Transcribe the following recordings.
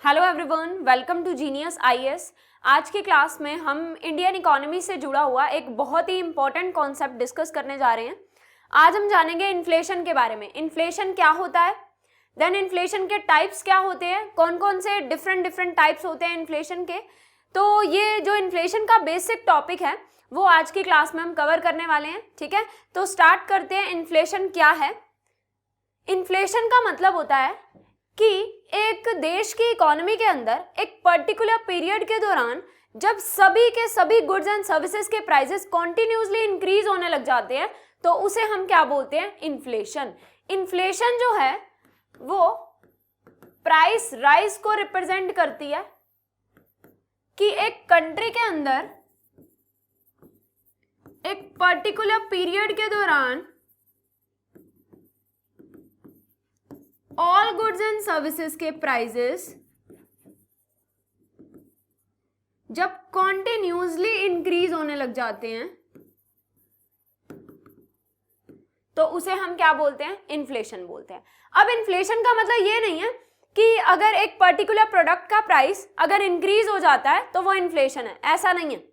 Hello everyone, welcome to genius IAS. आज की class में हम इंडियन इकोनॉमी से जुड़ा हुआ एक बहुत ही इंपॉर्टेंट कॉन्सेप्ट डिस्कस करने जा रहे हैं। आज हम जानेंगे इन्फ्लेशन के बारे में। इन्फ्लेशन क्या होता है, देन इन्फ्लेशन के टाइप्स क्या होते हैं, कौन कौन से डिफरेंट टाइप्स होते हैं इन्फ्लेशन के। तो ये जो इन्फ्लेशन का बेसिक टॉपिक है वो आज की क्लास में हम कवर करने वाले हैं। ठीक है, तो स्टार्ट करते हैं। इन्फ्लेशन क्या है? इन्फ्लेशन का मतलब होता है कि एक देश की इकोनॉमी के अंदर एक पर्टिकुलर पीरियड के दौरान जब सभी के सभी गुड्स एंड सर्विसेज के प्राइसेस कॉन्टिन्यूसली इंक्रीज होने लग जाते हैं तो उसे हम क्या बोलते हैं? इन्फ्लेशन। इन्फ्लेशन जो है वो प्राइस राइज को रिप्रेजेंट करती है कि एक कंट्री के अंदर एक पर्टिकुलर पीरियड के दौरान ऑल गुड्स एंड सर्विसेज के प्राइसेस जब कॉन्टिन्यूसली इंक्रीज होने लग जाते हैं तो उसे हम क्या बोलते हैं? इन्फ्लेशन बोलते हैं। अब इन्फ्लेशन का मतलब ये नहीं है कि अगर एक पर्टिकुलर प्रोडक्ट का प्राइस अगर इंक्रीज हो जाता है तो वो इन्फ्लेशन है, ऐसा नहीं है।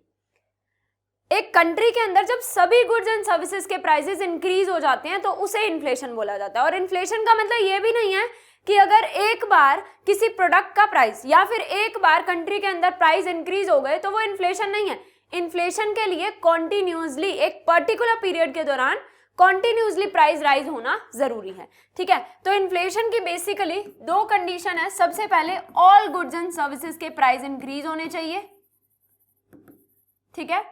एक कंट्री के अंदर जब सभी गुड्स एंड सर्विसेज के प्राइसेस इंक्रीज हो जाते हैं तो उसे इन्फ्लेशन बोला जाता है। और इन्फ्लेशन का मतलब ये भी नहीं है कि अगर एक बार किसी प्रोडक्ट का प्राइस या फिर एक बार कंट्री के अंदर प्राइस इंक्रीज हो गए तो वो इन्फ्लेशन नहीं है। इन्फ्लेशन के लिए कॉन्टिन्यूसली एक पर्टिकुलर पीरियड के दौरान कॉन्टिन्यूसली प्राइस राइज होना जरूरी है। ठीक है, तो इन्फ्लेशन की बेसिकली दो कंडीशन है। सबसे पहले ऑल गुड्स एंड सर्विसेज के प्राइस इंक्रीज होने चाहिए, ठीक है,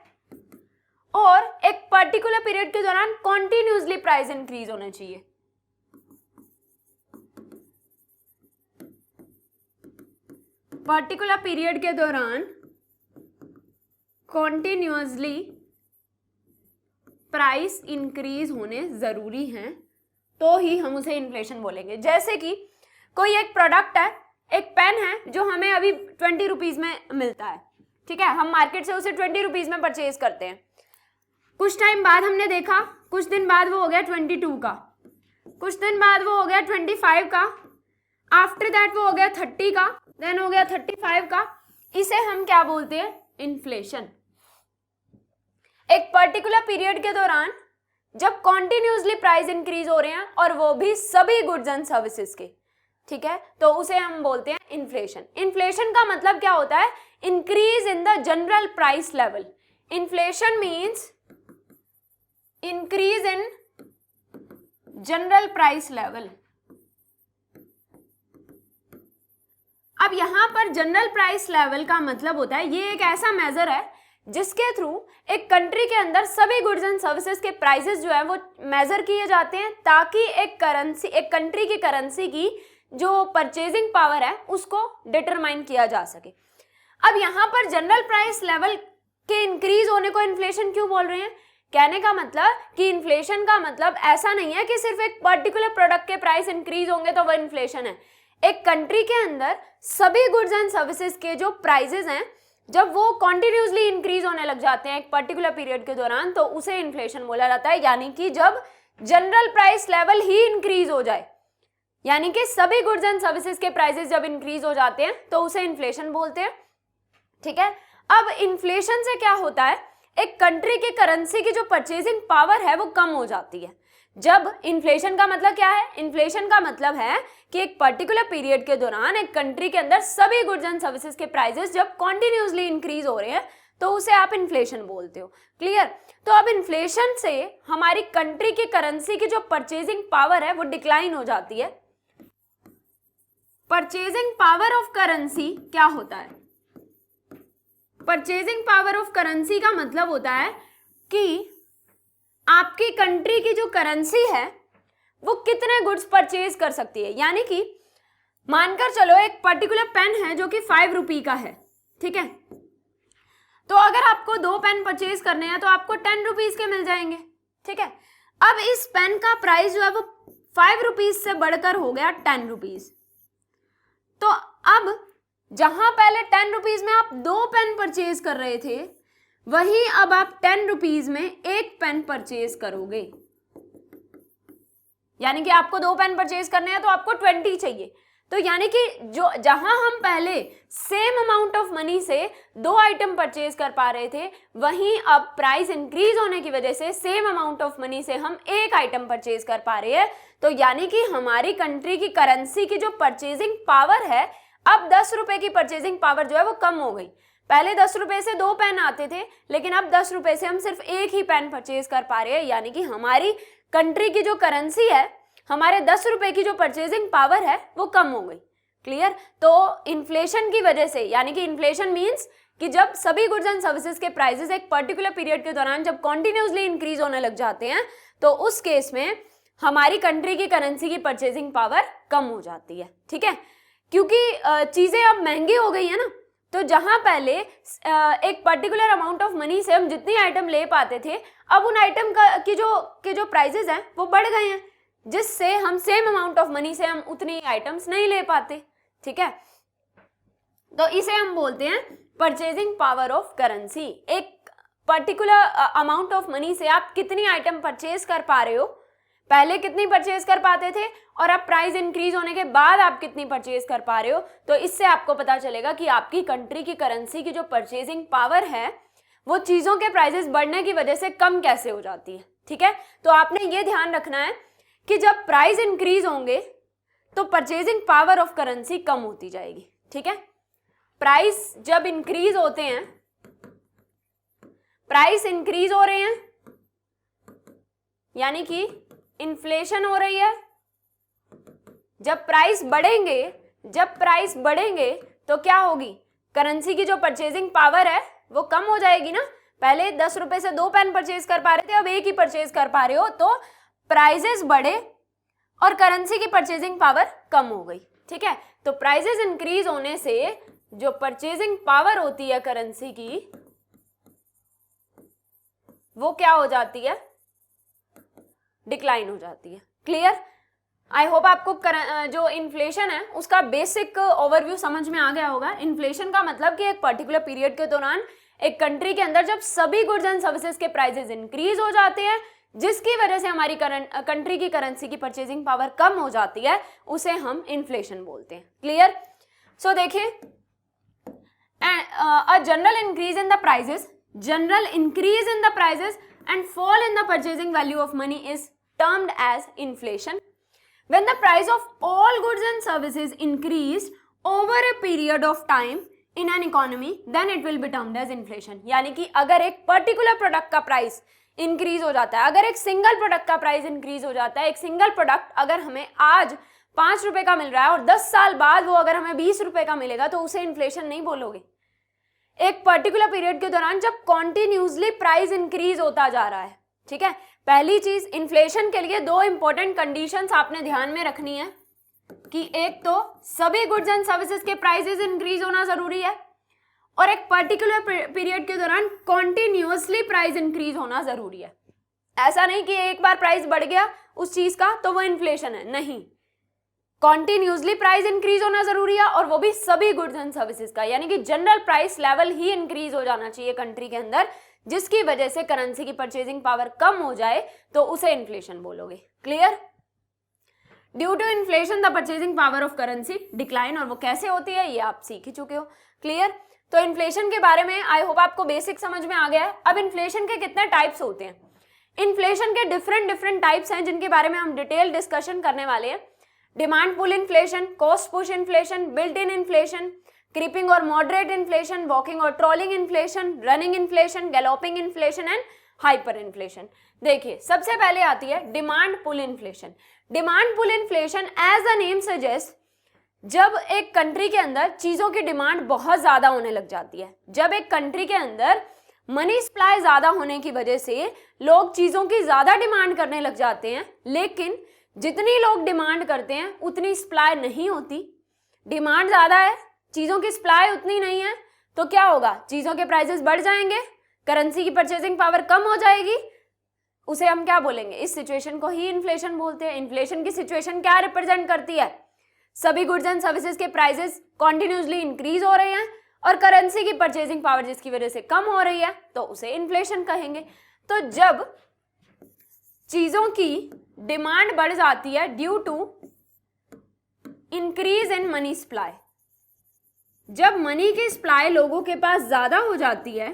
और एक पर्टिकुलर पीरियड के दौरान कॉन्टिन्यूसली प्राइस इंक्रीज होने चाहिए। पर्टिकुलर पीरियड के दौरान कॉन्टिन्यूसली प्राइस इंक्रीज होने जरूरी हैं तो ही हम उसे इन्फ्लेशन बोलेंगे। जैसे कि कोई एक प्रोडक्ट है, एक पेन है जो हमें अभी 20 रुपीज में मिलता है, ठीक है, हम मार्केट से उसे 20 रुपीज में परचेज करते हैं। कुछ टाइम बाद हमने देखा, कुछ दिन बाद वो हो गया 22 का, कुछ दिन बाद वो हो गया 25 का, आफ्टर दैट वो हो गया 30 का, देन हो गया 35 का। इसे हम क्या बोलते हैं? इन्फ्लेशन। एक पर्टिकुलर पीरियड के दौरान जब कॉन्टिन्यूसली प्राइस इंक्रीज हो रहे हैं और वो भी सभी गुड्स एंड सर्विसेज के, ठीक है, तो उसे हम बोलते हैं इन्फ्लेशन। इन्फ्लेशन का मतलब क्या होता है? Increase in the general price level. Inflation means increase in general price level। अब यहां पर जनरल प्राइस लेवल का मतलब होता है ये एक ऐसा मेजर है जिसके थ्रू एक कंट्री के अंदर सभी गुड्स एंड सर्विसेज के प्राइसेस जो है वो मेजर किए जाते हैं ताकि एक कंट्री की करेंसी की जो परचेजिंग पावर है उसको डिटरमाइन किया जा सके। अब यहां पर जनरल प्राइस लेवल के इंक्रीज होने को इन्फ्लेशन क्यों बोल रहे हैं? कहने का मतलब कि इन्फ्लेशन का मतलब ऐसा नहीं है कि सिर्फ एक पर्टिकुलर प्रोडक्ट के प्राइस इंक्रीज होंगे तो वह इन्फ्लेशन है। एक कंट्री के अंदर सभी गुड्स एंड सर्विसेज के जो प्राइसेस हैं जब वो कॉन्टिन्यूसली इंक्रीज होने लग जाते हैं एक पर्टिकुलर पीरियड के दौरान तो उसे इन्फ्लेशन बोला जाता है। यानी कि जब जनरल प्राइस लेवल ही इंक्रीज हो जाए, यानी कि सभी गुड्स एंड सर्विसेज के प्राइसेस जब इंक्रीज हो जाते हैं तो उसे इन्फ्लेशन बोलते हैं। ठीक है, अब इन्फ्लेशन से क्या होता है? एक कंट्री की करेंसी की जो परचेजिंग पावर है वो कम हो जाती है। जब इन्फ्लेशन का मतलब क्या है? इन्फ्लेशन का मतलब है कि एक पर्टिकुलर पीरियड के दौरान एक कंट्री के अंदर सभी गुड्स एंड सर्विसेज के प्राइसेस जब कॉन्टिन्यूसली इंक्रीज हो रहे हैं तो उसे आप इन्फ्लेशन बोलते हो। क्लियर? तो अब इन्फ्लेशन से हमारी कंट्री की करेंसी की जो परचेजिंग पावर है वो डिक्लाइन हो जाती है। परचेजिंग पावर ऑफ करेंसी क्या होता है? परचेजिंग पावर ऑफ करेंसी का मतलब होता है कि आपकी कंट्री की जो करेंसी है वो कितने गुड्स परचेज कर सकती है। यानी कि मानकर चलो एक पर्टिकुलर पेन है जो कि 5 रुपये का है, ठीक है, तो अगर आपको 2 पेन परचेज करने हैं तो आपको 10 रुपीज के मिल जाएंगे, ठीक है। अब इस पेन का प्राइस जो है वो 5 रुपीज से बढ़कर हो गया 10 रुपीज। तो अब जहां पहले 10 रुपीज में आप 2 पेन परचेज कर रहे थे वही अब आप 10 रुपीज में एक पेन परचेज करोगे। यानी कि आपको 2 पेन परचेज करने हैं तो आपको 20 चाहिए, तो यानी कि जो जहां हम पहले सेम अमाउंट ऑफ मनी से 2 आइटम परचेज कर पा रहे थे, वहीं अब प्राइस इंक्रीज होने की वजह से सेम अमाउंट ऑफ मनी से हम 1 आइटम परचेज कर पा रहे हैं। तो यानी कि हमारी कंट्री की करेंसी की जो परचेजिंग पावर है, अब 10 रुपए की परचेजिंग पावर जो है वो कम हो गई। पहले 10 रुपए से 2 पेन आते थे, लेकिन अब 10 रुपए से हम सिर्फ 1 ही पेन परचेज कर पा रहे हैं। यानी कि हमारी कंट्री की जो करेंसी है, हमारे 10 रुपए की जो परचेजिंग पावर है वो कम हो गई। क्लियर? तो इन्फ्लेशन की वजह से, यानी कि इन्फ्लेशन मींस कि जब सभी गुड्स एंड सर्विसेज के प्राइसेस एक पर्टिकुलर पीरियड के दौरान जब कॉन्टिन्यूसली इंक्रीज होने लग जाते हैं, तो उस केस में हमारी कंट्री की करेंसी की परचेजिंग पावर कम हो जाती है। ठीक है? क्योंकि चीजें अब महंगी हो गई है ना, तो जहां पहले एक पर्टिकुलर अमाउंट ऑफ मनी से हम जितनी आइटम ले पाते थे, अब उन आइटम की जो प्राइसेस हैं वो बढ़ गए हैं, जिससे हम सेम अमाउंट ऑफ मनी से हम उतनी आइटम्स नहीं ले पाते। ठीक है? तो इसे हम बोलते हैं परचेजिंग पावर ऑफ करेंसी। एक पर्टिकुलर अमाउंट ऑफ मनी से आप कितनी आइटम परचेज कर पा रहे हो, पहले कितनी परचेज कर पाते थे और अब प्राइस इंक्रीज होने के बाद आप कितनी परचेज कर पा रहे हो, तो इससे आपको पता चलेगा कि आपकी कंट्री की करेंसी की जो परचेजिंग पावर है वो चीजों के प्राइसेस बढ़ने की वजह से कम कैसे हो जाती है। ठीक है? तो आपने ये ध्यान रखना है कि जब प्राइस इंक्रीज होंगे तो परचेजिंग पावर ऑफ करेंसी कम होती जाएगी। ठीक है? प्राइस जब इंक्रीज होते हैं, प्राइस इंक्रीज हो रहे हैं यानी कि इन्फ्लेशन हो रही है। जब प्राइस बढ़ेंगे तो क्या होगी? करेंसी की जो परचेजिंग पावर है वो कम हो जाएगी ना। पहले 10 रुपए से 2 पेन परचेज कर पा रहे थे, अब 1 ही परचेज कर पा रहे हो, तो प्राइसेस बढ़े और करेंसी की परचेजिंग पावर कम हो गई। ठीक है? तो प्राइसेस इंक्रीज होने से जो परचेजिंग पावर होती है करेंसी की, वो क्या हो जाती है? डिक्लाइन हो जाती है। क्लियर? आई होप आपको जो इन्फ्लेशन है उसका बेसिक ओवरव्यू समझ में आ गया होगा। इन्फ्लेशन का मतलब कि एक पर्टिकुलर पीरियड के दौरान एक कंट्री के अंदर जब सभी गुड्स एंड सर्विसेज के प्राइसेस इंक्रीज हो जाते हैं, जिसकी वजह से हमारी कंट्री की करेंसी की परचेजिंग पावर कम हो जाती है, उसे हम इन्फ्लेशन बोलते हैं। क्लियर? सो देखिए, a general increase in the prices and fall in the purchasing value of money is termed as inflation. When the price of all goods and services increased over a period of time in an economy, then it will be termed as inflation. यानी कि अगर एक particular product का price increase हो जाता है, अगर एक सिंगल प्रोडक्ट का प्राइस इंक्रीज हो जाता है, एक सिंगल प्रोडक्ट अगर हमें आज 5 रुपए का मिल रहा है और 10 साल बाद वो अगर हमें 20 रुपए का मिलेगा, तो उसे इन्फ्लेशन नहीं बोलोगे। एक पर्टिकुलर पीरियड के दौरान जब कॉन्टिन्यूसली प्राइस इंक्रीज होता जा रहा है। ठीक है? पहली चीज, इन्फ्लेशन के लिए 2 इंपॉर्टेंट कंडीशंस आपने ध्यान में रखनी है कि एक तो सभी गुड्स एंड सर्विसेज के प्राइसेस इंक्रीज होना जरूरी है, और एक पर्टिकुलर पीरियड के दौरान कॉन्टिन्यूसली प्राइस इंक्रीज होना जरूरी है। ऐसा नहीं कि एक बार प्राइस बढ़ गया उस चीज का तो वो इन्फ्लेशन है, नहीं। कॉन्टिन्यूसली प्राइस इंक्रीज होना जरूरी है, और वो भी सभी गुड्स एंड सर्विसेज का, यानी कि जनरल प्राइस लेवल ही इंक्रीज हो जाना चाहिए कंट्री के अंदर, जिसकी वजह से करेंसी की परचेजिंग पावर कम हो जाए, तो उसे इन्फ्लेशन बोलोगे। Clear? Due to inflation the purchasing power of currency decline, और वो कैसे होती है ये आप सीख ही चुके हो। क्लियर? तो इन्फ्लेशन के बारे में आई होप आपको बेसिक समझ में आ गया है। अब इन्फ्लेशन के कितने टाइप्स होते हैं? इन्फ्लेशन के डिफरेंट टाइप्स हैं, जिनके बारे में हम डिटेल डिस्कशन करने वाले हैं। Demand pull inflation, cost push inflation, built in inflation, creeping और मॉडरेट इन्फ्लेशन, वॉकिंग और trotting inflation, running inflation, galloping inflation and hyper inflation. देखिए, सबसे पहले आती है demand pull inflation. Demand pull inflation as the name suggest, जब एक country के अंदर चीजों की डिमांड बहुत ज्यादा होने लग जाती है, जब एक कंट्री के अंदर मनी सप्लाई ज्यादा होने की वजह से लोग चीजों की ज्यादा डिमांड करने लग जाते हैं, लेकिन जितनी लोग डिमांड करते हैं उतनी सप्लाई नहीं होती। डिमांड ज्यादा है, चीजों की सप्लाई उतनी नहीं है, तो क्या होगा? चीजों के प्राइसेस बढ़ जाएंगे, करेंसी की परचेजिंग पावर कम हो जाएगी। उसे हम क्या बोलेंगे? इस सिचुएशन को ही इन्फ्लेशन बोलते हैं। इन्फ्लेशन की सिचुएशन क्या रिप्रेजेंट करती है? सभी गुड्स एंड सर्विसेज के प्राइसेस कॉन्टिन्यूसली इंक्रीज हो रहे हैं और करेंसी की परचेजिंग पावर जिसकी वजह से कम हो रही है, तो उसे इन्फ्लेशन कहेंगे। तो जब चीजों की डिमांड बढ़ जाती है due to increase in money supply, जब मनी की सप्लाई लोगों के पास ज्यादा हो जाती है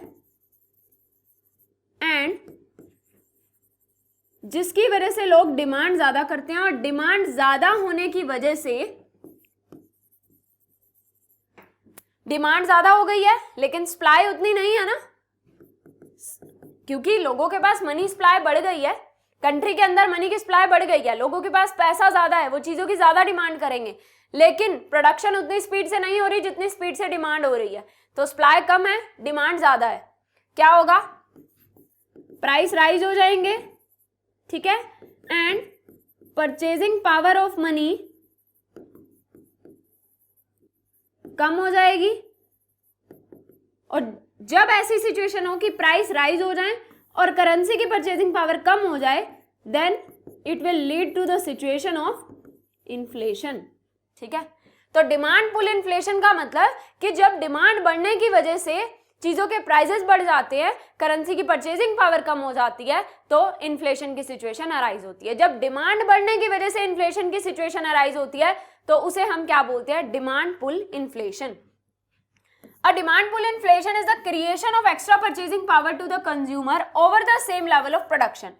एंड जिसकी वजह से लोग डिमांड ज्यादा करते हैं, और डिमांड ज्यादा होने की वजह से, डिमांड ज्यादा हो गई है लेकिन सप्लाई उतनी नहीं है ना, क्योंकि लोगों के पास मनी सप्लाई बढ़ गई है, कंट्री के अंदर मनी की सप्लाई बढ़ गई है, लोगों के पास पैसा ज्यादा है, वो चीजों की ज्यादा डिमांड करेंगे, लेकिन प्रोडक्शन उतनी स्पीड से नहीं हो रही जितनी स्पीड से डिमांड हो रही है, तो सप्लाई कम है, डिमांड ज्यादा है, क्या होगा, प्राइस राइज हो जाएंगे, ठीक है, and purchasing power of money कम हो जाएगी। और जब ऐसी सिचुएशन हो कि प्राइस राइज हो जाए और करेंसी की परचेजिंग पावर कम हो जाए, then it will lead to the situation of inflation, ठीक है। तो डिमांड पुल इन्फ्लेशन का मतलब कि जब डिमांड बढ़ने की वजह से चीजों के प्राइसेस बढ़ जाते हैं, करेंसी की परचेजिंग पावर कम हो जाती है, तो इन्फ्लेशन की सिचुएशन अराइज होती है। जब डिमांड बढ़ने की वजह से इन्फ्लेशन की सिचुएशन अराइज होती है तो उसे हम क्या बोलते हैं, demand pull inflation. A demand pull inflation is the creation of extra purchasing power to the consumer over the same level of production.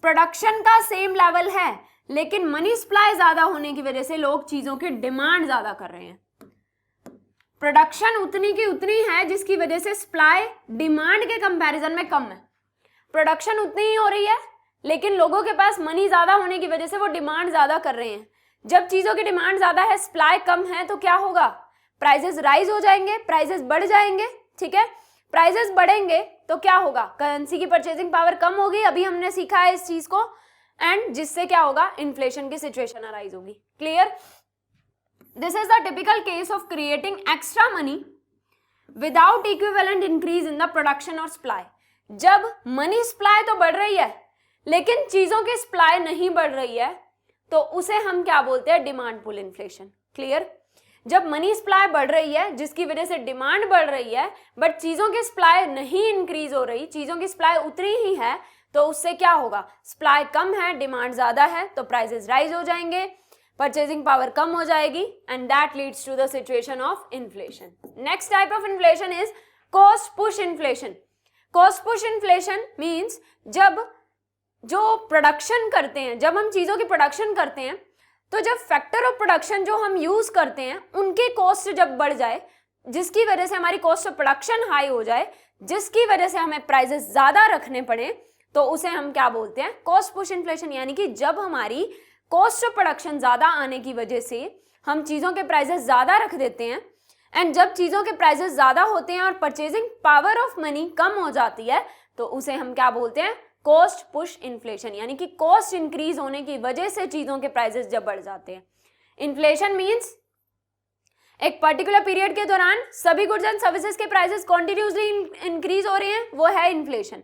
Production का सेम लेवल है लेकिन मनी सप्लाई ज्यादा होने की वजह से लोग चीजों की डिमांड ज्यादा कर रहे हैं। प्रोडक्शन उतनी की उतनी है जिसकी वजह से सप्लाई डिमांड के कंपैरिजन में कम है। प्रोडक्शन उतनी ही हो रही है लेकिन लोगों के पास मनी ज्यादा होने की वजह से वो डिमांड ज्यादा कर रहे हैं। जब चीजों की डिमांड ज्यादा है, सप्लाई कम है, तो क्या होगा, प्राइसेस राइज हो जाएंगे, प्राइसेस बढ़ जाएंगे, ठीक है। प्राइसेस बढ़ेंगे तो क्या होगा, करेंसी की परचेजिंग पावर कम होगी, अभी हमने सीखा है इस चीज को, एंड जिससे क्या होगा, इन्फ्लेशन की सिचुएशन अराइज होगी। Clear? This is the typical case of creating extra money without equivalent increase in the production और सप्लाई। जब मनी सप्लाई तो बढ़ रही है लेकिन चीजों की सप्लाई नहीं बढ़ रही है तो उसे हम क्या बोलते हैं, डिमांड पुल इन्फ्लेशन। क्लियर? जब मनी सप्लाई बढ़ रही है जिसकी वजह से डिमांड बढ़ रही है बट चीजों की सप्लाई नहीं इंक्रीज हो रही, चीजों की सप्लाई उतनी ही है, तो उससे क्या होगा, सप्लाई कम है, डिमांड ज्यादा है, तो प्राइसेस राइज हो जाएंगे, परचेजिंग पावर कम हो जाएगी, and that leads to the situation of inflation. Next type of inflation is cost push inflation. Cost push inflation means जब जो प्रोडक्शन करते हैं, जब हम चीजों की प्रोडक्शन करते हैं तो जब फैक्टर ऑफ प्रोडक्शन जो हम यूज करते हैं उनकी कॉस्ट जब बढ़ जाए, जिसकी वजह से हमारी कॉस्ट ऑफ प्रोडक्शन हाई हो जाए, जिसकी वजह से हमें प्राइसेस ज्यादा रखने पड़े, तो उसे हम क्या बोलते हैं, कॉस्ट पुश इन्फ्लेशन। यानी कि जब हमारी कॉस्ट ऑफ प्रोडक्शन ज्यादा आने की वजह से हम चीजों के प्राइसेस ज्यादा रख देते हैं, एंड जब चीजों के प्राइसेस ज्यादा होते हैं और परचेजिंग पावर ऑफ मनी कम हो जाती है, तो उसे हम क्या बोलते हैं, कॉस्ट पुश इन्फ्लेशन। यानी कि कॉस्ट इंक्रीज होने की वजह से चीजों के प्राइसेस जब बढ़ जाते हैं। इन्फ्लेशन मींस एक पर्टिकुलर पीरियड के दौरान सभी गुड्स एंड सर्विसेज के प्राइसेस कॉन्टिन्यूसली इंक्रीज हो रहे हैं, वो है इन्फ्लेशन।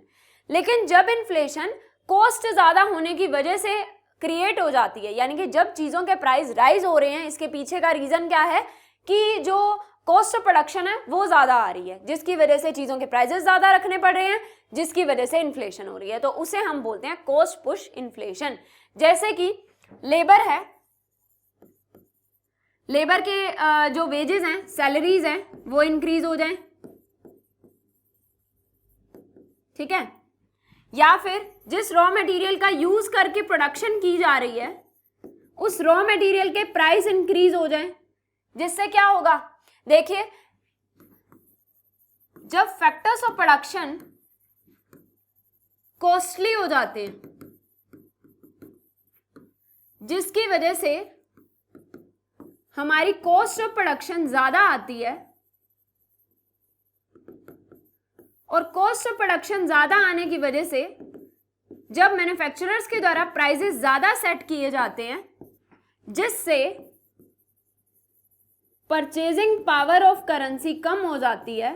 लेकिन जब इन्फ्लेशन कॉस्ट ज्यादा होने की वजह से क्रिएट हो जाती है, यानी कि जब चीजों के प्राइस राइज हो रहे हैं, इसके पीछे का रीजन क्या है कि जो कॉस्ट ऑफ प्रोडक्शन है वो ज्यादा आ रही है, जिसकी वजह से चीजों के प्राइसेस ज्यादा रखने पड़ रहे हैं, जिसकी वजह से इन्फ्लेशन हो रही है, तो उसे हम बोलते हैं कॉस्ट पुश इन्फ्लेशन। जैसे कि लेबर है, लेबर के जो वेजेस हैं, सैलरीज हैं, वो इंक्रीज हो जाएं, ठीक है, या फिर जिस रॉ मटेरियल का यूज करके प्रोडक्शन की जा रही है उस रॉ मटेरियल के प्राइस इंक्रीज हो जाएं, जिससे क्या होगा, देखिए जब फैक्टर्स ऑफ प्रोडक्शन कॉस्टली हो जाते हैं, जिसकी वजह से हमारी कॉस्ट ऑफ प्रोडक्शन ज्यादा आती है, और कॉस्ट ऑफ प्रोडक्शन ज्यादा आने की वजह से जब मैन्युफैक्चरर्स के द्वारा प्राइसेस ज्यादा सेट किए जाते हैं, जिससे परचेजिंग पावर ऑफ करेंसी कम हो जाती है,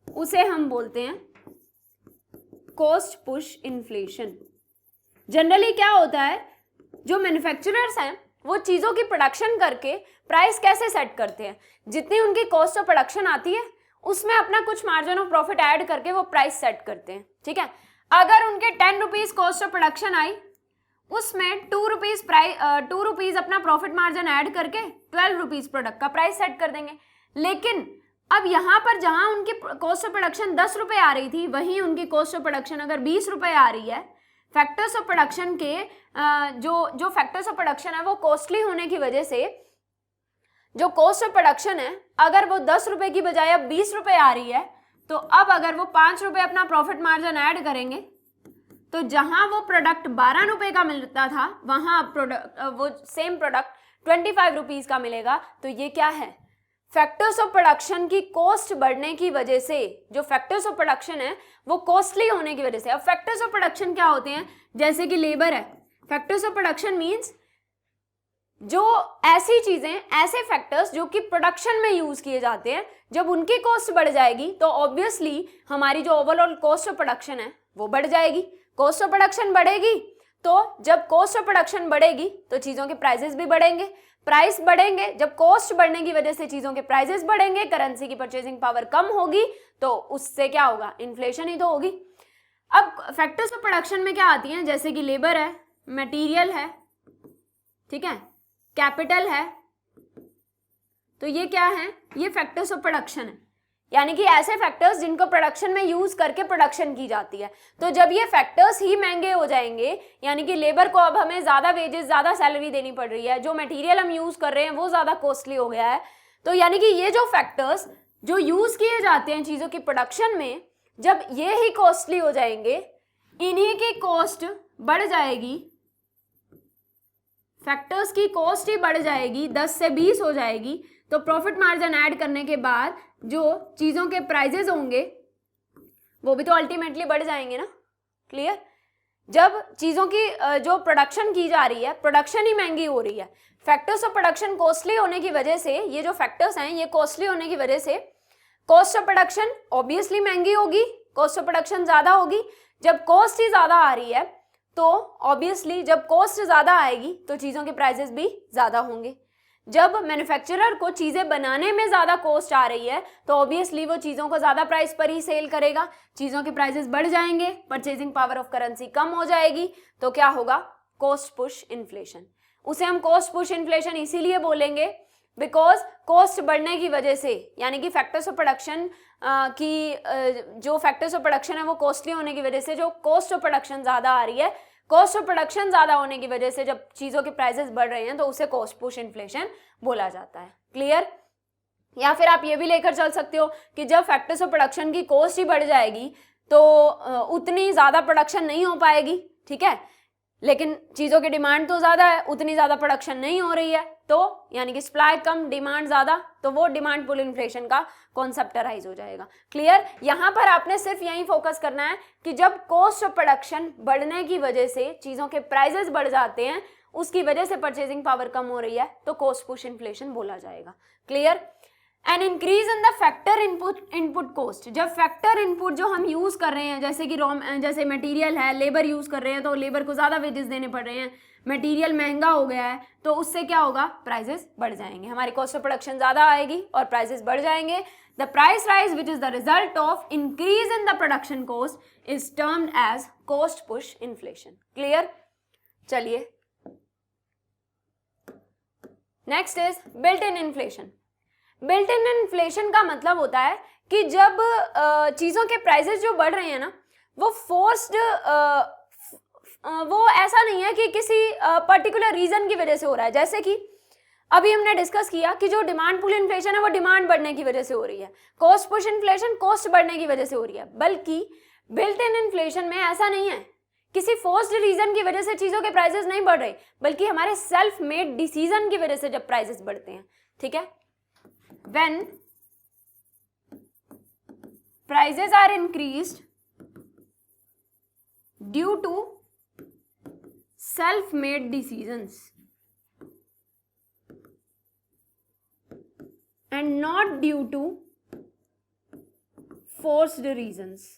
उसे हम बोलते हैं कॉस्ट पुश इन्फ्लेशन। जनरली क्या होता है, जो मैन्युफैक्चरर्स हैं वो चीजों की प्रोडक्शन करके प्राइस कैसे सेट करते हैं, जितनी उनकी कॉस्ट ऑफ प्रोडक्शन आती है उसमें अपना कुछ मार्जिन ऑफ प्रॉफिट ऐड करके वो प्राइस सेट करते हैं, ठीक है। अगर उनके 10 rupees cost of production I, उसमें 2 रुपीज अपना प्रॉफिट मार्जिन ऐड करके 12 रुपीज प्रोडक्ट का प्राइस सेट कर देंगे। लेकिन अब यहाँ पर जहां उनकी कॉस्ट ऑफ प्रोडक्शन 10 रुपए आ रही थी, वहीं उनकी कॉस्ट ऑफ प्रोडक्शन अगर 20 रुपए आ रही है, फैक्टर्स ऑफ प्रोडक्शन के जो फैक्टर्स ऑफ प्रोडक्शन है वो कॉस्टली होने की वजह से जो कॉस्ट ऑफ प्रोडक्शन है अगर वो 10 रुपए की बजाय अब 20 रुपए आ रही है, तो अब अगर वो 5 रुपए अपना प्रॉफिट मार्जिन ऐड करेंगे तो जहां वो प्रोडक्ट 12 रुपए का मिलता था वहां वो सेम प्रोडक्ट 25 रुपीज का मिलेगा। तो ये क्या है, फैक्टर्स ऑफ प्रोडक्शन की कॉस्ट बढ़ने की वजह से, जो फैक्टर्स ऑफ प्रोडक्शन है वो कॉस्टली होने की वजह से। अब फैक्टर्स ऑफ प्रोडक्शन क्या होते हैं, जैसे कि लेबर है, फैक्टर्स ऑफ प्रोडक्शन मींस जो ऐसी चीजें, ऐसे फैक्टर्स जो कि प्रोडक्शन में यूज किए जाते हैं, जब उनकी कॉस्ट बढ़ जाएगी तो ऑब्वियसली हमारी जो ओवरऑल कॉस्ट ऑफ प्रोडक्शन है वो बढ़ जाएगी। कॉस्ट ऑफ प्रोडक्शन बढ़ेगी तो जब कॉस्ट ऑफ प्रोडक्शन बढ़ेगी तो चीजों के प्राइसेस भी बढ़ेंगे, प्राइस बढ़ेंगे, जब कॉस्ट बढ़ने की वजह से चीजों के प्राइसेस बढ़ेंगे, करेंसी की परचेसिंग पावर कम होगी तो उससे क्या होगा, इन्फ्लेशन ही तो होगी। अब फैक्टर्स ऑफ प्रोडक्शन में क्या आती हैं, जैसे कि लेबर है, मटेरियल है, ठीक है, कैपिटल है, तो ये क्या है, ये फैक्टर्स ऑफ प्रोडक्शन है, यानी कि ऐसे फैक्टर्स जिनको प्रोडक्शन में यूज करके प्रोडक्शन की जाती है। तो जब ये फैक्टर्स ही महंगे हो जाएंगे, यानी कि लेबर को अब हमें ज्यादा वेजेस, ज्यादा सैलरी देनी पड़ रही है, जो मटेरियल हम यूज कर रहे हैं वो ज्यादा कॉस्टली हो गया है, तो यानी कि ये जो फैक्टर्स जो यूज किए जाते हैं चीजों की प्रोडक्शन में, जब ये ही कॉस्टली हो जाएंगे, इन्हीं की कॉस्ट बढ़ जाएगी, फैक्टर्स की कॉस्ट ही बढ़ जाएगी, 10 से 20 हो जाएगी, तो प्रॉफिट मार्जिन ऐड करने के बाद जो चीजों के प्राइजेस होंगे वो भी तो अल्टीमेटली बढ़ जाएंगे ना। क्लियर, जब चीजों की जो प्रोडक्शन की जा रही है, प्रोडक्शन ही महंगी हो रही है, फैक्टर्स ऑफ प्रोडक्शन कॉस्टली होने की वजह से, ये जो फैक्टर्स हैं ये कॉस्टली होने की वजह से कॉस्ट ऑफ प्रोडक्शन ऑब्वियसली महंगी होगी, कॉस्ट ऑफ प्रोडक्शन ज्यादा होगी। जब कॉस्ट ही ज्यादा आ रही है तो ऑब्वियसली जब कॉस्ट ज्यादा आएगी तो चीजों के प्राइसेस भी ज्यादा होंगे। जब मैन्युफैक्चरर को चीजें बनाने में ज्यादा कॉस्ट आ रही है तो ऑब्वियसली वो चीजों को ज्यादा प्राइस पर ही सेल करेगा, चीजों के प्राइसेस बढ़ जाएंगे, परचेजिंग पावर ऑफ करेंसी कम हो जाएगी, तो क्या होगा, कॉस्ट पुश इन्फ्लेशन। उसे हम कॉस्ट पुश इन्फ्लेशन इसीलिए बोलेंगे बिकॉज कॉस्ट बढ़ने की वजह से, यानी कि फैक्टर्स ऑफ प्रोडक्शन जो फैक्टर्स ऑफ प्रोडक्शन है वो कॉस्टली होने की वजह से जो कॉस्ट ऑफ प्रोडक्शन ज्यादा आ रही है, कॉस्ट ऑफ प्रोडक्शन ज्यादा होने की वजह से जब चीजों के प्राइसेस बढ़ रहे हैं तो उसे कॉस्ट पुश इन्फ्लेशन बोला जाता है। क्लियर, या फिर आप ये भी लेकर चल सकते हो कि जब फैक्टर्स ऑफ प्रोडक्शन की कॉस्ट ही बढ़ जाएगी तो उतनी ज्यादा प्रोडक्शन नहीं हो पाएगी, ठीक है, लेकिन चीजों की डिमांड तो ज्यादा है, उतनी ज्यादा प्रोडक्शन नहीं हो रही है, तो यानी कि सप्लाई कम डिमांड ज्यादा, तो वो डिमांड पुल इन्फ्लेशन का कॉन्सेप्ट राइज हो जाएगा। क्लियर, यहां पर आपने सिर्फ यही फोकस करना है कि जब कॉस्ट ऑफ प्रोडक्शन बढ़ने की वजह से चीजों के प्राइसेस बढ़ जाते हैं, उसकी वजह से परचेजिंग पावर कम हो रही है, तो कॉस्ट पुश इन्फ्लेशन बोला जाएगा। Clear, an increase in the factor input cost, जब फैक्टर इनपुट जो हम यूज कर रहे हैं, जैसे कि जैसे मटेरियल है, लेबर यूज कर रहे हैं तो लेबर को ज्यादा वेजेस देने पड़ रहे हैं, मटेरियल महंगा हो गया है, तो उससे क्या होगा, प्राइसेस बढ़ जाएंगे, हमारी कॉस्ट ऑफ प्रोडक्शन ज्यादा आएगी और प्राइसेस बढ़ जाएंगे। The price rise which is the result of increase in the production cost is termed as cost push inflation. Clear, चलिए next is built in inflation. Built in inflation का मतलब होता है कि जब चीजों के प्राइसेस जो बढ़ रहे हैं ना, वो फोर्स्ड, वो ऐसा नहीं है कि किसी पर्टिकुलर रीजन की वजह से हो रहा है, जैसे कि अभी हमने डिस्कस किया कि जो डिमांड पुल इन्फ्लेशन है वो डिमांड बढ़ने की वजह से हो रही है, कॉस्ट पुश इन्फ्लेशन कॉस्ट बढ़ने की वजह से हो रही है, बल्कि बिल्ट इन इन्फ्लेशन में ऐसा नहीं है, किसी फोर्स्ड रीजन की वजह से चीजों के प्राइसेस नहीं बढ़ रहे, बल्कि हमारे सेल्फ मेड डिसीजन की वजह से जब प्राइसेस बढ़ते हैं, ठीक है, when prices are increased due to self-made decisions and not due to forced reasons।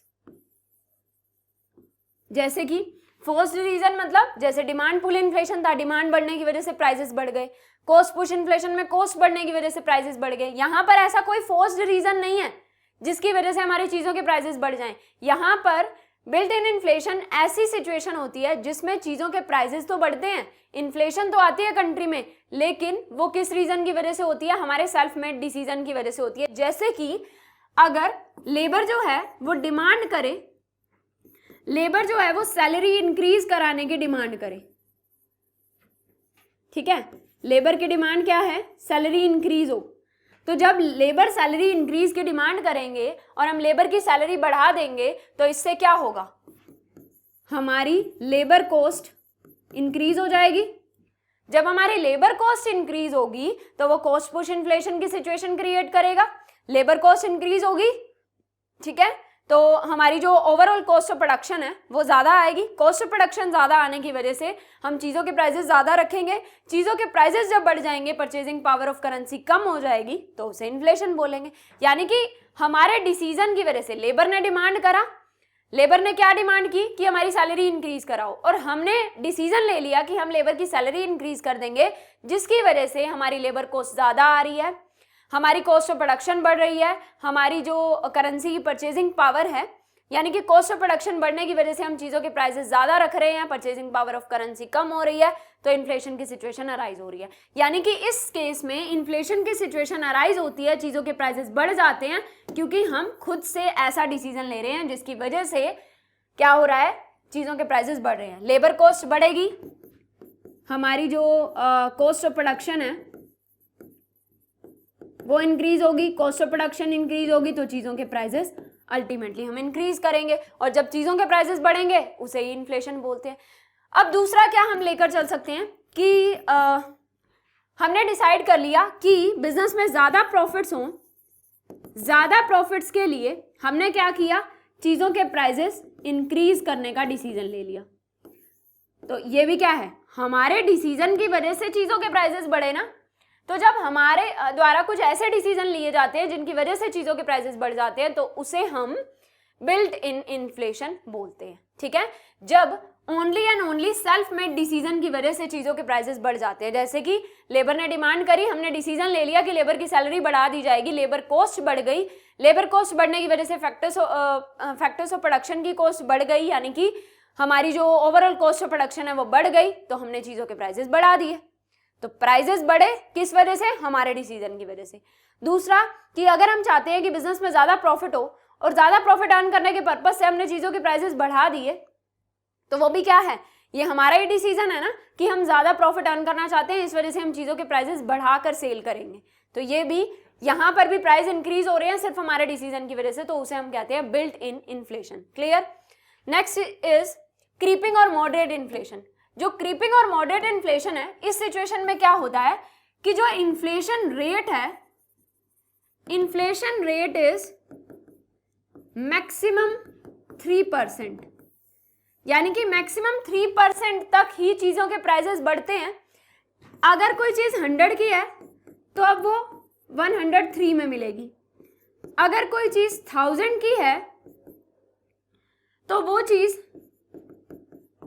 जैसे कि फोर्स्ड रीजन मतलब जैसे डिमांड पुल इन्फ्लेशन था, डिमांड बढ़ने की वजह से प्राइसेस बढ़ गए, कॉस्ट पुश इन्फ्लेशन में कॉस्ट बढ़ने की वजह से प्राइसेस बढ़ गए। यहां पर ऐसा कोई फोर्स्ड रीजन नहीं है जिसकी वजह से हमारी चीजों के प्राइसेस बढ़ जाएं, यहां पर बिल्ट इन इन्फ्लेशन ऐसी सिचुएशन होती है जिसमें चीजों के प्राइसेस तो बढ़ते हैं, इन्फ्लेशन तो आती है कंट्री में, लेकिन वो किस रीजन की वजह से होती है, हमारे सेल्फ मेड डिसीजन की वजह से होती है। जैसे कि अगर लेबर जो है वो डिमांड करे, लेबर जो है वो सैलरी इंक्रीज कराने की डिमांड करे, ठीक है, लेबर की डिमांड क्या है, सैलरी इंक्रीज हो। तो जब लेबर सैलरी इंक्रीज की डिमांड करेंगे और हम लेबर की सैलरी बढ़ा देंगे तो इससे क्या होगा, हमारी लेबर कॉस्ट इंक्रीज हो जाएगी। जब हमारी लेबर कॉस्ट इंक्रीज होगी तो वो कॉस्ट पुश इन्फ्लेशन की सिचुएशन क्रिएट करेगा, लेबर कॉस्ट इंक्रीज होगी, ठीक है, तो हमारी जो ओवरऑल कॉस्ट ऑफ प्रोडक्शन है वो ज्यादा आएगी। कॉस्ट ऑफ प्रोडक्शन ज्यादा आने की वजह से हम चीजों के प्राइसेस ज्यादा रखेंगे, चीजों के प्राइसेस जब बढ़ जाएंगे, परचेजिंग पावर ऑफ करेंसी कम हो जाएगी, तो उसे इन्फ्लेशन बोलेंगे। यानी कि हमारे डिसीजन की वजह से लेबर ने डिमांड करा, लेबर ने क्या डिमांड की कि हमारी सैलरी इंक्रीज कराओ, और हमने डिसीजन ले लिया कि हम लेबर की सैलरी इंक्रीज कर देंगे, जिसकी वजह से हमारी लेबर कॉस्ट ज्यादा आ रही है, हमारी कॉस्ट ऑफ प्रोडक्शन बढ़ रही है, हमारी जो करेंसी की परचेजिंग पावर है, यानी कि कॉस्ट ऑफ प्रोडक्शन बढ़ने की वजह से हम चीजों के प्राइसेस ज्यादा रख रहे हैं, परचेजिंग पावर ऑफ करेंसी कम हो रही है, तो इन्फ्लेशन की सिचुएशन अराइज हो रही है। यानी कि इस केस में इन्फ्लेशन की सिचुएशन अराइज होती है, चीजों के प्राइसेस बढ़ जाते हैं, क्योंकि हम खुद से ऐसा डिसीजन ले रहे हैं जिसकी वजह से क्या हो रहा है, चीजों के प्राइसेस बढ़ रहे हैं। लेबर कॉस्ट बढ़ेगी, हमारी जो कॉस्ट ऑफ प्रोडक्शन है वो इंक्रीज होगी, कॉस्ट ऑफ प्रोडक्शन इंक्रीज होगी, तो चीजों के प्राइसेस अल्टीमेटली हम इंक्रीज करेंगे, और जब चीजों के प्राइसेस बढ़ेंगे उसे ही इन्फ्लेशन बोलते हैं। अब दूसरा क्या हम लेकर चल सकते हैं कि हमने डिसाइड कर लिया कि बिजनेस में ज्यादा प्रॉफिट्स हों, ज्यादा प्रॉफिट्स के लिए हमने क्या किया, चीजों के प्राइसेस इंक्रीज करने का डिसीजन ले लिया। तो ये भी क्या है, हमारे डिसीजन की वजह से चीजों के प्राइसेस बढ़े ना। तो जब हमारे द्वारा कुछ ऐसे डिसीजन लिए जाते हैं जिनकी वजह से चीजों के प्राइसेस बढ़ जाते हैं, तो उसे हम बिल्ट इन इन्फ्लेशन बोलते हैं, ठीक है। जब only and only self made decision की वजह से चीजों के प्राइसेस बढ़ जाते हैं, जैसे कि लेबर ने डिमांड करी, हमने डिसीजन ले लिया कि लेबर की सैलरी बढ़ा दी जाएगी, लेबर कॉस्ट बढ़ गई, लेबर कॉस्ट बढ़ने की वजह से फैक्टर्स ऑफ प्रोडक्शन की कॉस्ट बढ़ गई, यानी कि हमारी जो ओवरऑल कॉस्ट ऑफ प्रोडक्शन है वो बढ़ गई, तो हमने चीजों के प्राइसेस बढ़ा दिए। तो प्राइसेस बढ़े किस वजह से, हमारे डिसीजन की वजह से। दूसरा कि अगर हम चाहते हैं कि बिजनेस में ज्यादा प्रॉफिट हो और ज्यादा प्रॉफिट अर्न करने के पर्पज से हमने चीजों के प्राइसेस बढ़ा दिए, तो वो भी क्या है, ये हमारा ही डिसीजन है ना कि हम ज्यादा प्रॉफिट अर्न करना चाहते हैं, इस वजह से हम चीजों के प्राइसेस बढ़ाकर सेल करेंगे। तो ये भी यहां पर भी प्राइस इंक्रीज हो रहे हैं सिर्फ हमारे डिसीजन की वजह से, तो उसे हम कहते हैं built in inflation. Clear. Next is creeping और मॉडरेट इन्फ्लेशन। जो क्रीपिंग और मॉडरेट इन्फ्लेशन है, इस सिचुएशन में क्या होता है कि जो इन्फ्लेशन रेट है, इन्फ्लेशन रेट इज मैक्सिमम 3%, यानी कि मैक्सिमम 3% तक ही चीजों के प्राइसेस बढ़ते हैं। अगर कोई चीज 100 की है तो अब वो 103 में मिलेगी, अगर कोई चीज 1000 की है तो वो चीज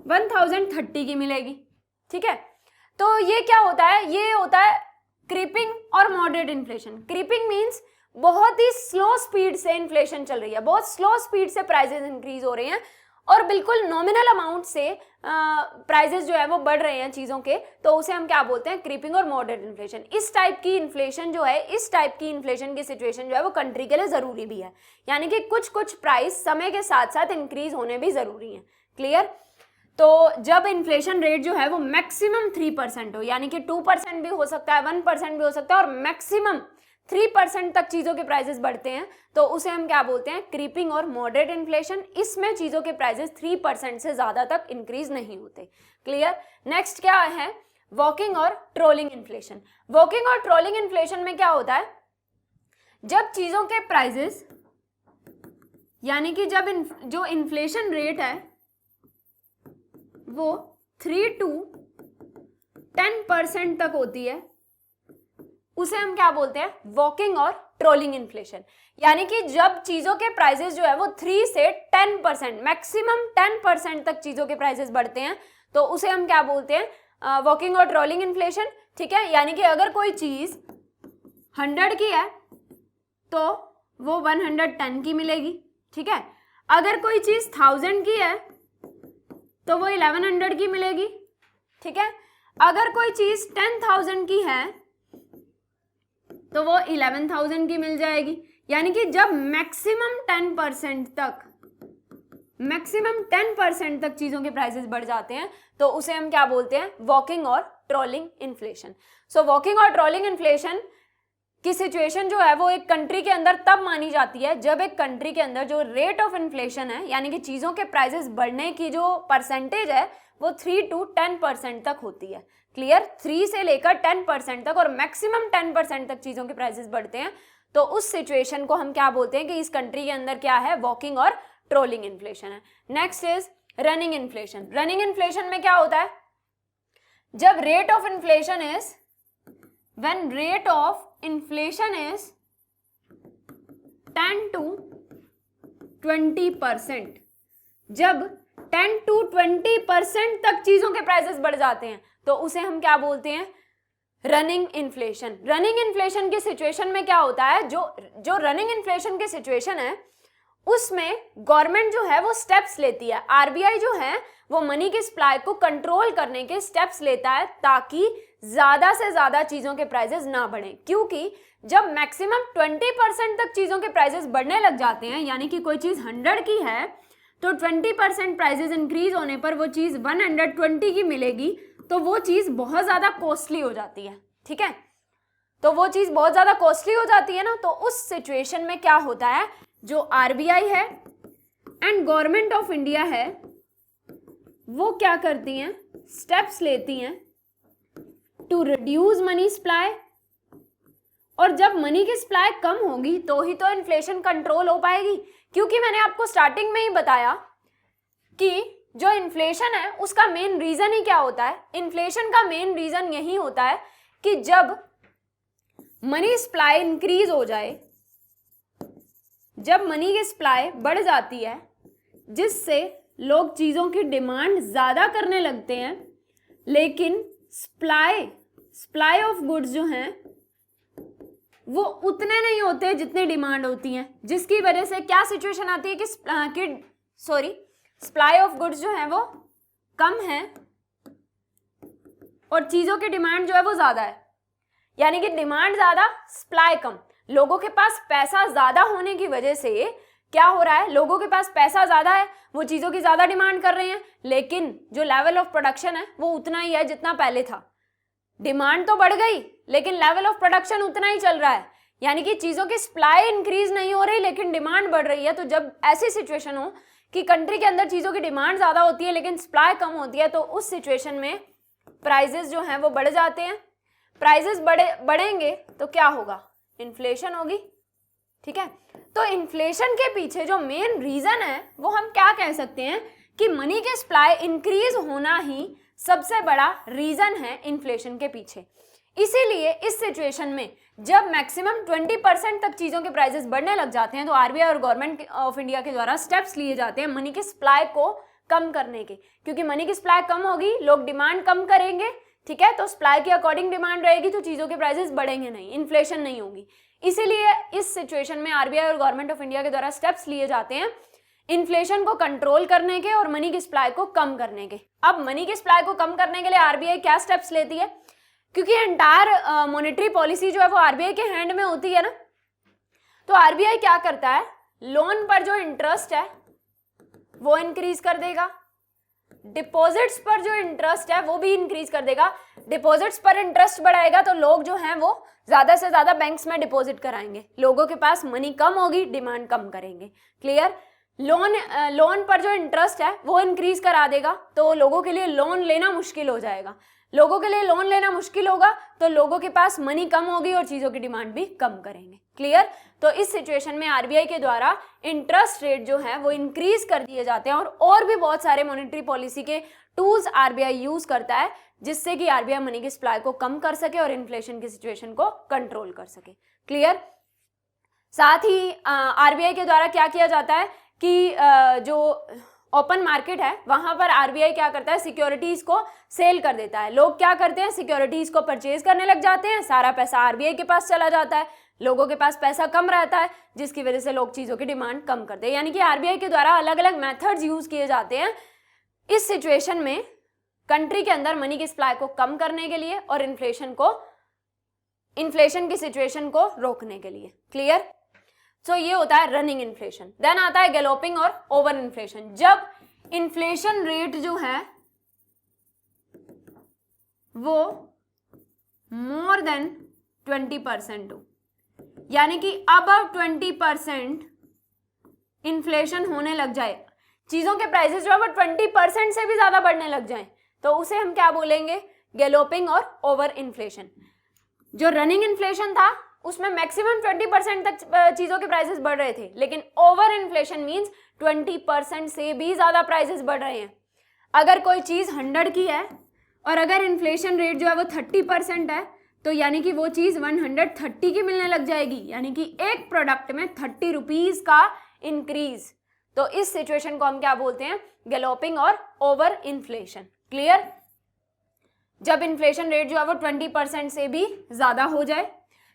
1030 की मिलेगी, ठीक है। तो ये क्या होता है, ये होता है क्रीपिंग और मॉडरेट इन्फ्लेशन। क्रीपिंग मींस बहुत ही स्लो स्पीड से इन्फ्लेशन चल रही है, बहुत स्लो स्पीड से प्राइसेस इंक्रीज हो रहे हैं और बिल्कुल नॉमिनल अमाउंट से प्राइसेस जो है वो बढ़ रहे हैं चीजों के, तो उसे हम क्या बोलते हैं, क्रीपिंग और मॉडरेट इन्फ्लेशन। इस टाइप की इन्फ्लेशन जो है, इस टाइप की इन्फ्लेशन की सिचुएशन जो है वो कंट्री के लिए जरूरी भी है, यानी कि कुछ कुछ प्राइस समय के साथ साथ इंक्रीज होने भी जरूरी है। क्लियर। तो जब इन्फ्लेशन रेट जो है वो मैक्सिमम 3% हो, यानी कि 2% भी हो सकता है, 1% भी हो सकता है, और मैक्सिमम 3% तक चीजों के प्राइसेस बढ़ते हैं, तो उसे हम क्या बोलते हैं, क्रीपिंग और मॉडरेट इन्फ्लेशन। इसमें चीजों के प्राइसेस 3% से ज्यादा तक इंक्रीज नहीं होते। क्लियर। नेक्स्ट क्या है, वॉकिंग और ट्रोलिंग इन्फ्लेशन। वॉकिंग और ट्रोलिंग इन्फ्लेशन में क्या होता है, जब चीजों के प्राइसेस, यानी कि जब जो इन्फ्लेशन रेट है वो 3 to 10% तक होती है, उसे हम क्या बोलते हैं, वॉकिंग और ट्रोलिंग इन्फ्लेशन। यानी कि जब चीजों के प्राइसेस जो है वो 3 से 10%, मैक्सिमम 10% तक चीजों के प्राइसेस बढ़ते हैं, तो उसे हम क्या बोलते हैं, वॉकिंग और ट्रोलिंग इन्फ्लेशन। ठीक है। यानी कि अगर कोई चीज 100 की है तो वो 110 की मिलेगी, ठीक है। अगर कोई चीज 1000 की है तो वो 1100 की मिलेगी, ठीक है। अगर कोई चीज 10,000 की है तो वो 11,000 की मिल जाएगी। यानी कि जब मैक्सिमम 10% तक चीजों के प्राइसेस बढ़ जाते हैं तो उसे हम क्या बोलते हैं, वॉकिंग और ट्रॉलिंग इन्फ्लेशन। सो वॉकिंग और ट्रॉलिंग इन्फ्लेशन की सिचुएशन जो है वो एक कंट्री के अंदर तब मानी जाती है जब एक कंट्री के अंदर जो रेट ऑफ इन्फ्लेशन है, यानी कि चीजों के प्राइसेस बढ़ने की जो परसेंटेज है वो 3 to 10% तक होती है। क्लियर, 3 से लेकर 10% तक और मैक्सिमम 10% तक चीजों के प्राइसेस बढ़ते हैं तो उस सिचुएशन को हम क्या बोलते हैं कि इस कंट्री के अंदर क्या है, वॉकिंग और ट्रोलिंग इन्फ्लेशन है। Next is running inflation. Running inflation में क्या होता है, जब rate of inflation is when rate of inflation is 10 to 20%, जब 10 to 20% तक चीजों के प्राइसेस बढ़ जाते हैं तो उसे हम क्या बोलते हैं, रनिंग इन्फ्लेशन। रनिंग इन्फ्लेशन की सिचुएशन में क्या होता है, जो रनिंग इन्फ्लेशन की सिचुएशन है उसमें गवर्नमेंट जो है वो स्टेप्स लेती है, आरबीआई जो है वो मनी की सप्लाई को कंट्रोल करने के स्टेप्स लेता है ताकि ज्यादा से ज्यादा चीजों के प्राइसेस ना बढ़े। क्योंकि जब मैक्सिमम 20% तक चीजों के प्राइसेस बढ़ने लग जाते हैं, यानी कि कोई चीज 100 की है तो 20% प्राइसेस इंक्रीज होने पर वो चीज 120 की मिलेगी तो वो चीज बहुत ज्यादा कॉस्टली हो जाती है, ठीक है। तो वो चीज बहुत ज्यादा कॉस्टली हो जाती है ना, तो उस सिचुएशन में क्या होता है, जो आरबीआई है एंड गवर्नमेंट ऑफ इंडिया है वो क्या करती हैं, स्टेप्स लेती हैं टू रिड्यूस मनी सप्लाई। और जब मनी की सप्लाई कम होगी तो ही तो इन्फ्लेशन कंट्रोल हो पाएगी। क्योंकि मैंने आपको स्टार्टिंग में ही बताया कि जो इन्फ्लेशन है उसका मेन रीजन ही क्या होता है, इन्फ्लेशन का मेन रीजन यही होता है कि जब मनी सप्लाई इंक्रीज हो जाए, जब मनी की सप्लाई बढ़ जाती है जिससे लोग चीजों की डिमांड ज्यादा करने लगते हैं, लेकिन सप्लाई ऑफ गुड्स जो हैं वो उतने नहीं होते जितनी डिमांड होती हैं, जिसकी वजह से क्या सिचुएशन आती है कि सप्लाई ऑफ गुड्स जो है वो कम है और चीजों की डिमांड जो है वो ज्यादा है। यानी कि डिमांड ज्यादा, सप्लाई कम। लोगों के पास पैसा ज्यादा होने की वजह से क्या हो रहा है, लोगों के पास पैसा ज्यादा है, वो चीजों की ज्यादा डिमांड कर रहे हैं, लेकिन जो लेवल ऑफ प्रोडक्शन है वो उतना ही है जितना पहले था। डिमांड तो बढ़ गई लेकिन लेवल ऑफ प्रोडक्शन उतना ही चल रहा है, यानी कि चीजों की सप्लाई इंक्रीज नहीं हो रही लेकिन डिमांड बढ़ रही है। तो जब ऐसी सिचुएशन हो कि कंट्री के अंदर चीजों की डिमांड ज्यादा होती है लेकिन सप्लाई कम होती है तो उस सिचुएशन में प्राइजेस जो हैं वो बढ़ जाते हैं। प्राइजेस बढ़ेंगे तो क्या होगा, इन्फ्लेशन होगी, ठीक है। तो इन्फ्लेशन के पीछे जो मेन रीजन है वो हम क्या कह सकते हैं कि मनी की सप्लाई इंक्रीज होना ही सबसे बड़ा रीजन है इन्फ्लेशन के पीछे। इसीलिए इस सिचुएशन में जब मैक्सिमम 20% तक चीजों के प्राइसेस बढ़ने लग जाते हैं तो आरबीआई और गवर्नमेंट ऑफ इंडिया के द्वारा स्टेप्स लिए जाते हैं मनी की सप्लाई को कम करने के। क्योंकि मनी की सप्लाई कम होगी, लोग डिमांड कम करेंगे, ठीक है, तो सप्लाई के अकॉर्डिंग डिमांड रहेगी तो चीजों के प्राइसेस बढ़ेंगे नहीं, इन्फ्लेशन नहीं होगी। इसीलिए इस सिचुएशन में आरबीआई और गवर्नमेंट ऑफ इंडिया के द्वारा स्टेप्स लिए जाते हैं इन्फ्लेशन को कंट्रोल करने के और मनी की सप्लाई को कम करने के। अब मनी की सप्लाई को कम करने के लिए आरबीआई क्या स्टेप्स लेती है, क्योंकि एंटायर मॉनेटरी पॉलिसी जो है वो आरबीआई के हैंड में होती है ना, तो आरबीआई क्या करता है, लोन पर जो इंटरेस्ट है वो इंक्रीज कर देगा, डिपॉजिट्स पर जो इंटरेस्ट है वो भी इंक्रीज कर देगा। डिपॉजिट्स पर इंटरेस्ट बढ़ाएगा तो लोग जो हैं वो ज्यादा से ज्यादा बैंक्स में डिपॉजिट कराएंगे, लोगों के पास मनी कम होगी, डिमांड कम करेंगे। क्लियर। लोन पर जो इंटरेस्ट है वो इंक्रीज करा देगा तो लोगों के लिए लोन लेना मुश्किल हो जाएगा, लोगों के लिए लोन लेना मुश्किल होगा तो लोगों के पास मनी कम होगी और चीजों की डिमांड भी कम करेंगे। क्लियर। तो इस सिचुएशन में आरबीआई के द्वारा इंटरेस्ट रेट जो है वो इंक्रीज कर दिए जाते हैं और भी बहुत सारे मॉनेटरी पॉलिसी के टूल्स आरबीआई यूज करता है जिससे कि आरबीआई मनी की सप्लाई को कम कर सके और इन्फ्लेशन की सिचुएशन को कंट्रोल कर सके। क्लियर। साथ ही आरबीआई के द्वारा क्या किया जाता है कि जो ओपन मार्केट है, वहां पर आरबीआई क्या करता है, सिक्योरिटीज को सेल कर देता है। लोग क्या करते हैं, सिक्योरिटीज को परचेज करने लग जाते हैं, सारा पैसा आरबीआई के पास चला जाता है, लोगों के पास पैसा कम रहता है, जिसकी वजह से लोग चीजों की डिमांड कम करते हैं। यानी कि आरबीआई के द्वारा अलग अलग मेथड्स यूज किए जाते हैं इस सिचुएशन में कंट्री के अंदर मनी की सप्लाई को कम करने के लिए और इन्फ्लेशन की सिचुएशन को रोकने के लिए। क्लियर? सो ये होता है रनिंग इन्फ्लेशन। देन आता है गैलोपिंग और ओवर इन्फ्लेशन। जब इन्फ्लेशन रेट जो है वो मोर देन 20% हो, यानी कि अबव 20% इन्फ्लेशन होने लग जाए, चीजों के प्राइसेस जो है वो 20% से भी ज्यादा बढ़ने लग जाए, तो उसे हम क्या बोलेंगे, गैलोपिंग और ओवर इन्फ्लेशन। जो रनिंग इन्फ्लेशन था उसमें मैक्सिमम 20% तक चीजों के प्राइसेस बढ़ रहे थे, लेकिन ओवर इन्फ्लेशन मींस 20% से भी ज्यादा प्राइसेस बढ़ रहे हैं। अगर कोई चीज 100 की है और अगर इन्फ्लेशन रेट जो है वो 30% है, तो यानी कि वो चीज 130 की मिलने लग जाएगी, यानी कि एक प्रोडक्ट में 30 रुपीज का इंक्रीज। तो इस सिचुएशन को हम क्या बोलते हैं, गैलोपिंग और ओवर इन्फ्लेशन। क्लियर? जब इन्फ्लेशन रेट जो है वो 20% से भी ज्यादा हो जाए,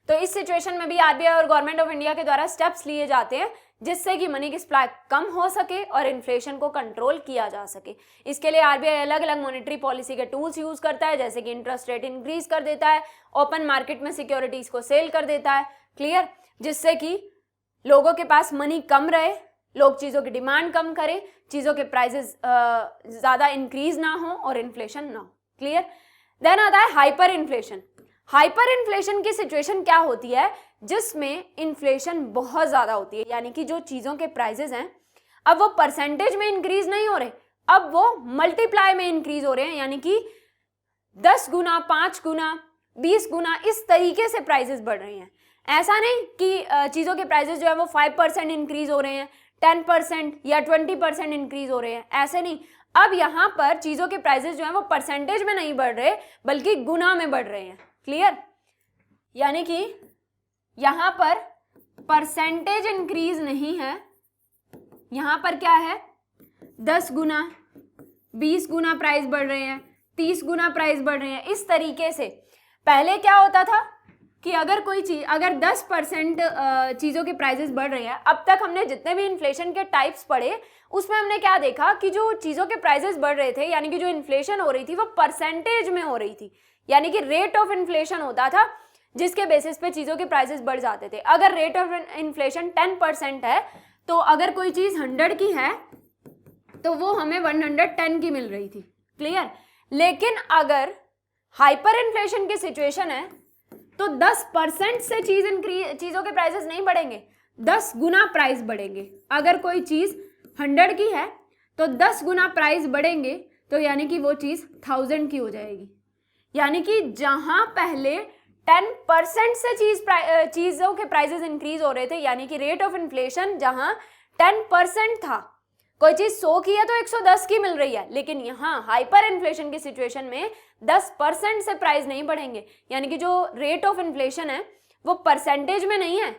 तो इस सिचुएशन में भी आरबीआई और गवर्नमेंट ऑफ इंडिया के द्वारा स्टेप्स लिए जाते हैं जिससे कि मनी की सप्लाई कम हो सके और इन्फ्लेशन को कंट्रोल किया जा सके। इसके लिए आरबीआई अलग अलग मॉनेटरी पॉलिसी के टूल्स यूज करता है, जैसे कि इंटरेस्ट रेट इंक्रीज कर देता है, ओपन मार्केट में सिक्योरिटीज को सेल कर देता है। क्लियर? जिससे कि लोगों के पास मनी कम रहे, लोग चीजों की डिमांड कम करें, चीजों के प्राइसेस ज्यादा इंक्रीज ना हो और इन्फ्लेशन ना हो। क्लियर? देन आता है हाइपर इन्फ्लेशन। हाइपर इन्फ्लेशन की सिचुएशन क्या होती है, जिसमें इन्फ्लेशन बहुत ज्यादा होती है, यानी कि जो चीजों के प्राइसेस हैं अब वो परसेंटेज में इंक्रीज नहीं हो रहे, अब वो मल्टीप्लाई में इंक्रीज हो रहे हैं, यानी कि 10 गुना, 5 गुना, 20 गुना, इस तरीके से प्राइसेस बढ़ रही हैं। ऐसा नहीं कि चीजों के प्राइसेस जो है वो 5% इंक्रीज हो रहे हैं, 10% या 20% इंक्रीज हो रहे हैं, ऐसे नहीं। अब यहाँ पर चीजों के प्राइसेस जो है वो परसेंटेज में नहीं बढ़ रहे बल्कि गुना में बढ़ रहे हैं। क्लियर? यानी कि यहां पर परसेंटेज इंक्रीज नहीं है, यहां पर क्या है, 10 गुना, 20 गुना प्राइस बढ़ रहे हैं, 30 गुना प्राइस बढ़ रहे हैं, इस तरीके से। पहले क्या होता था कि अगर कोई चीज, अगर 10% चीजों के प्राइसेस बढ़ रहे हैं, अब तक हमने जितने भी इन्फ्लेशन के टाइप्स पढ़े उसमें हमने क्या देखा कि जो चीजों के प्राइसेस बढ़ रहे थे, यानी कि जो इन्फ्लेशन हो रही थी वो परसेंटेज में हो रही थी, यानी कि रेट ऑफ इन्फ्लेशन होता था जिसके बेसिस पे चीजों के प्राइसेस बढ़ जाते थे। अगर रेट ऑफ इन्फ्लेशन 10% है, तो अगर कोई चीज 100 की है तो वो हमें 110 की मिल रही थी। क्लियर? लेकिन अगर हाइपर इन्फ्लेशन की सिचुएशन है तो 10% से चीजों के प्राइसेस नहीं बढ़ेंगे, 10 गुना प्राइस बढ़ेंगे। अगर कोई चीज 100 की है तो 10 गुना प्राइस बढ़ेंगे, तो यानी कि वो चीज 1000 की हो जाएगी। यानी कि जहां पहले 10% से चीजों के प्राइसेस इंक्रीज हो रहे थे, यानी कि रेट ऑफ इन्फ्लेशन जहां 10% था, कोई चीज 100 की है तो 110 की मिल रही है, लेकिन यहां हाइपर इन्फ्लेशन की सिचुएशन में 10% से प्राइस नहीं बढ़ेंगे, यानी कि जो रेट ऑफ इन्फ्लेशन है वो परसेंटेज में नहीं है,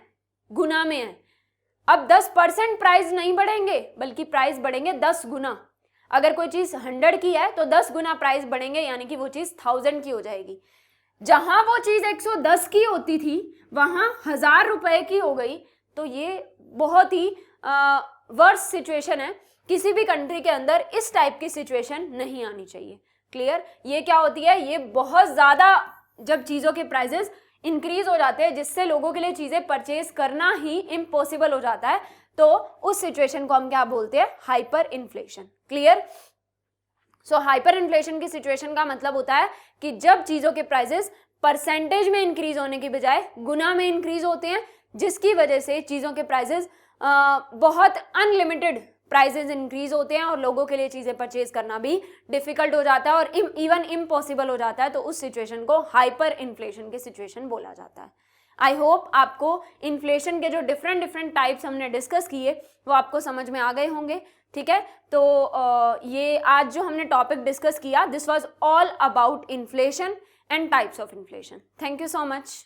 गुना में है। अब 10% प्राइस नहीं बढ़ेंगे बल्कि प्राइस बढ़ेंगे 10 गुना। अगर कोई चीज 100 की है तो 10 गुना प्राइस बढ़ेंगे, यानी कि वो चीज 1000 की हो जाएगी। जहां वो चीज 110 की होती थी वहां 1000 रुपए की हो गई। तो ये बहुत ही वर्स्ट सिचुएशन है, किसी भी कंट्री के अंदर इस टाइप की सिचुएशन नहीं आनी चाहिए। क्लियर? ये क्या होती है, ये बहुत ज्यादा जब चीजों के प्राइसेस इंक्रीज हो जाते हैं जिससे लोगों के लिए चीजें परचेज करना ही इम्पॉसिबल हो जाता है, तो उस सिचुएशन को हम क्या बोलते हैं, हाइपर इन्फ्लेशन। क्लियर? सो हाइपर इन्फ्लेशन की सिचुएशन का मतलब होता है कि जब चीजों के प्राइसेस परसेंटेज में इंक्रीज होने की बजाय गुना में इंक्रीज होते हैं, जिसकी वजह से चीजों के प्राइसेस बहुत अनलिमिटेड प्राइसेस इंक्रीज होते हैं और लोगों के लिए चीजें परचेज करना भी डिफिकल्ट हो जाता है और इवन इम्पॉसिबल हो जाता है। तो उस सिचुएशन को हाइपर इन्फ्लेशन की सिचुएशन बोला जाता है। आई होप आपको इन्फ्लेशन के जो डिफरेंट टाइप्स हमने डिस्कस किए वो आपको समझ में आ गए होंगे। ठीक है, तो ये आज जो हमने टॉपिक डिस्कस किया, this was all about inflation and types of inflation. Thank you so much.